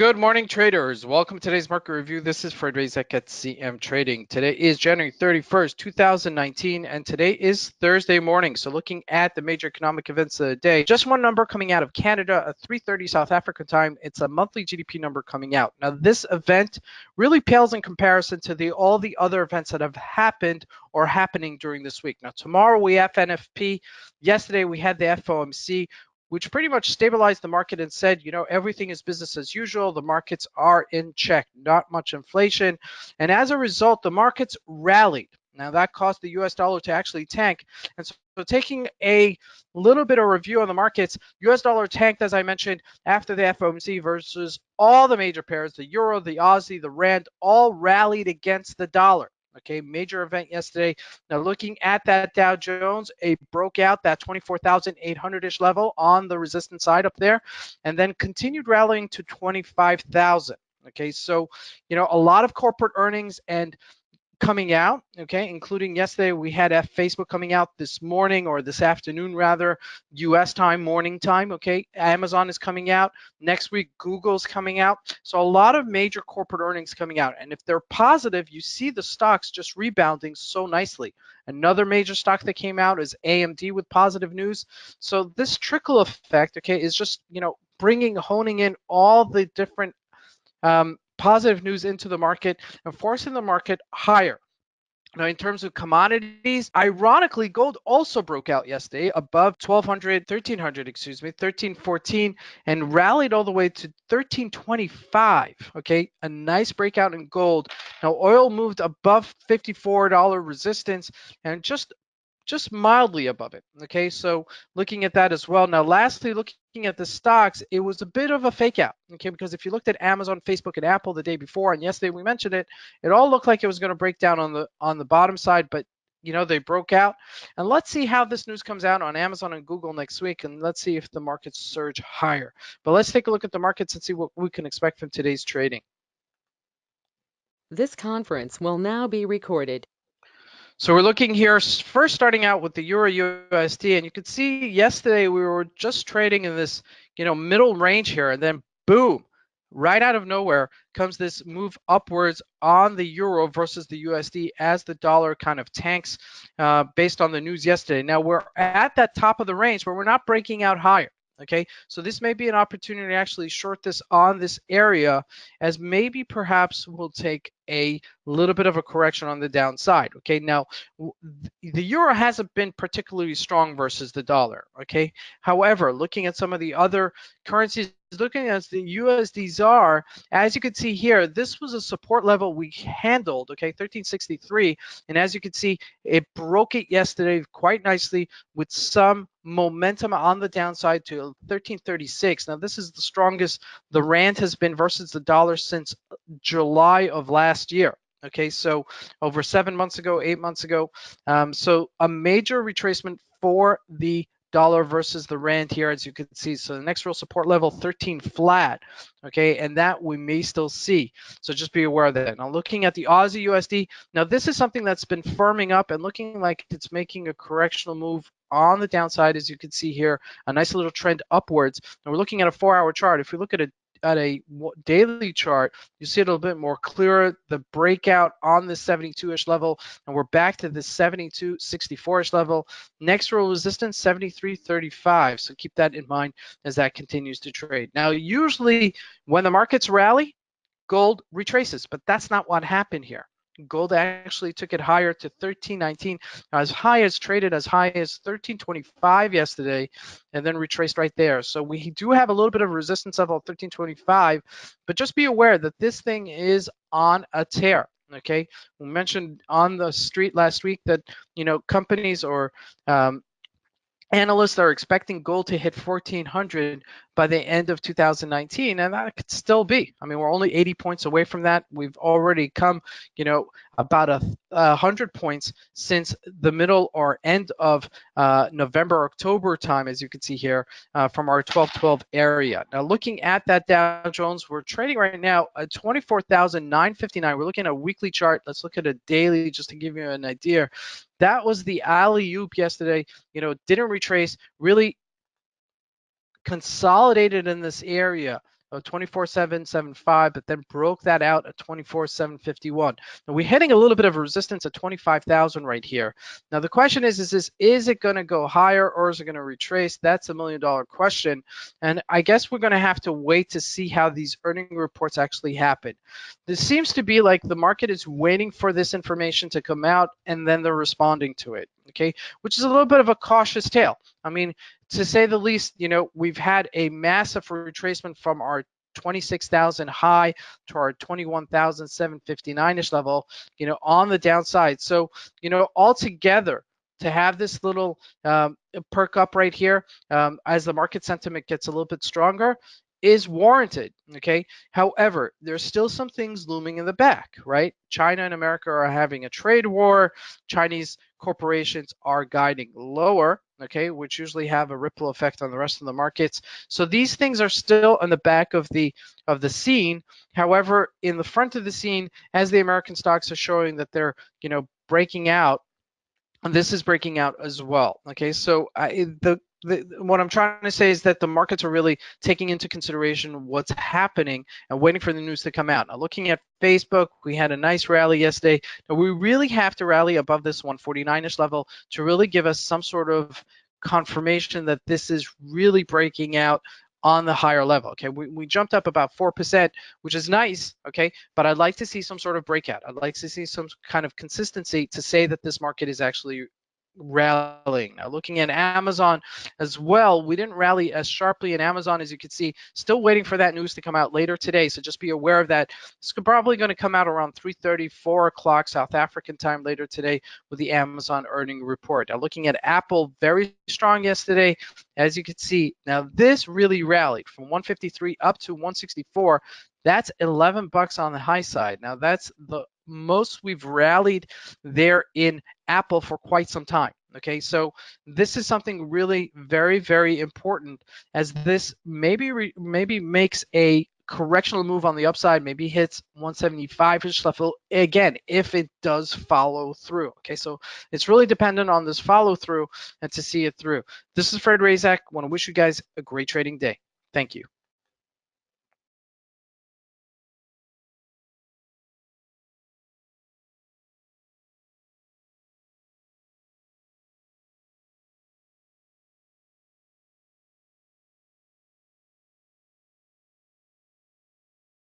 Good morning, traders. Welcome to today's market review. This is Fred Razek at CMTrading. Today is January 31st, 2019, and today is Thursday morning. So looking at the major economic events of the day, just one number coming out of Canada at 3:30 South African time. It's a monthly GDP number coming out. Now, this event really pales in comparison to all the other events that have happened or happening during this week. Now, tomorrow we have NFP. Yesterday we had the FOMC, which pretty much stabilized the market and said, everything is business as usual. The markets are in check, not much inflation. And as a result, the markets rallied. Now that caused the US dollar to actually tank. And so taking a little bit of review on the markets, US dollar tanked, as I mentioned, after the FOMC versus all the major pairs, the euro, the Aussie, the rand, all rallied against the dollar. Okay, major event yesterday. Now looking at that Dow Jones, it broke out that 24,800-ish level on the resistance side up there, and then continued rallying to 25,000. Okay, so a lot of corporate earnings and coming out, okay, including yesterday we had Facebook coming out this morning, or this afternoon rather, US time, morning time, okay. Amazon is coming out next week, Google's coming out. So a lot of major corporate earnings coming out, and if they're positive, you see the stocks just rebounding so nicely. Another major stock that came out is AMD with positive news. So this trickle effect, okay, is just honing in all the different positive news into the market and forcing the market higher. Now, in terms of commodities, ironically, gold also broke out yesterday above 1300, 1314, and rallied all the way to 1325. Okay, a nice breakout in gold. Now, oil moved above $54 resistance and just mildly above it. Okay, so looking at that as well. Now, lastly, looking at the stocks, it was a bit of a fake out. Okay, because if you looked at Amazon, Facebook, and Apple the day before, and yesterday we mentioned it, it all looked like it was going to break down on the bottom side, but they broke out. And let's see how this news comes out on Amazon and Google next week, and let's see if the markets surge higher. But let's take a look at the markets and see what we can expect from today's trading. This conference will now be recorded. So we're looking here, first starting out with the Euro USD, and you can see yesterday we were just trading in this, middle range here, and then boom, right out of nowhere comes this move upwards on the Euro versus the USD as the dollar kind of tanks based on the news yesterday. Now we're at that top of the range, but we're not breaking out higher. Okay, so this may be an opportunity to actually short this on this area, as maybe perhaps we'll take a little bit of a correction on the downside. Okay, now the euro hasn't been particularly strong versus the dollar. Okay, however, looking at some of the other currencies, looking at the USD ZAR, as you can see here, this was a support level we handled, okay, 1363, and as you can see, it broke it yesterday quite nicely with some momentum on the downside to 1336. Now this is the strongest the rand has been versus the dollar since July of last year. Okay, so over 7 months ago, 8 months ago. So a major retracement for the dollar versus the rand here, as you can see. So the next real support level, 13 flat, okay, and that we may still see. So just be aware of that. Now looking at the Aussie USD, now this is something that's been firming up and looking like it's making a correctional move on the downside, as you can see here, a nice little trend upwards. And we're looking at a 4-hour chart. If we look at a daily chart, you see it a little bit more clearer, the breakout on the 72-ish level, and we're back to the 72.64-ish level. Next real resistance, 73.35. So keep that in mind as that continues to trade. Now, usually when the markets rally, gold retraces, but that's not what happened here. Gold actually took it higher to 1319, traded as high as 1325 yesterday, and then retraced right there. So we do have a little bit of resistance level at 1325, but just be aware that this thing is on a tear. Okay, we mentioned on the street last week that companies or analysts are expecting gold to hit 1400 by the end of 2019, and that could still be. I mean, we're only 80 points away from that. We've already come, about 100 points since the middle or end of November, October time, as you can see here from our 1212 area. Now, looking at that Dow Jones, we're trading right now at 24,959. We're looking at a weekly chart. Let's look at a daily just to give you an idea. That was the alley-oop yesterday. Didn't retrace, really consolidated in this area 24,775, but then broke that out at 24,751. Now we're hitting a little bit of resistance at 25,000 right here. Now the question is it going to go higher or is it going to retrace? That's a $1 million question. And I guess we're going to have to wait to see how these earning reports actually happen. This seems to be like the market is waiting for this information to come out and then they're responding to it, okay? Which is a little bit of a cautious tale. I mean, to say the least, we've had a massive retracement from our 26,000 high to our 21,759-ish level, on the downside. So, altogether, to have this little perk up right here as the market sentiment gets a little bit stronger is warranted, okay? However, there's still some things looming in the back, right? China and America are having a trade war. Chinese corporations are guiding lower, okay, which usually have a ripple effect on the rest of the markets. So these things are still on the back of the scene. However, in the front of the scene, as the American stocks are showing that they're, breaking out, and this is breaking out as well. Okay, so what I'm trying to say is that the markets are really taking into consideration what's happening and waiting for the news to come out. Now, looking at Facebook, we had a nice rally yesterday. Now, we really have to rally above this 149-ish level to really give us some sort of confirmation that this is really breaking out on the higher level. Okay, we jumped up about 4%, which is nice. Okay, but I'd like to see some sort of breakout. I'd like to see some kind of consistency to say that this market is actually rallying. Now, looking at Amazon as well, we didn't rally as sharply in Amazon, as you can see. Still waiting for that news to come out later today, so just be aware of that. It's probably going to come out around 3:30, 4 o'clock South African time later today with the Amazon earning report. Now, looking at Apple, very strong yesterday, as you can see. Now, this really rallied from 153 up to 164. That's 11 bucks on the high side. Now, that's the most we've rallied there in Apple for quite some time. Okay, so this is something really very, very important, as this maybe makes a correctional move on the upside, maybe hits 175-ish level again if it does follow through. Okay, so it's really dependent on this follow through and to see it through. This is Fred Razak. Want to wish you guys a great trading day. Thank you.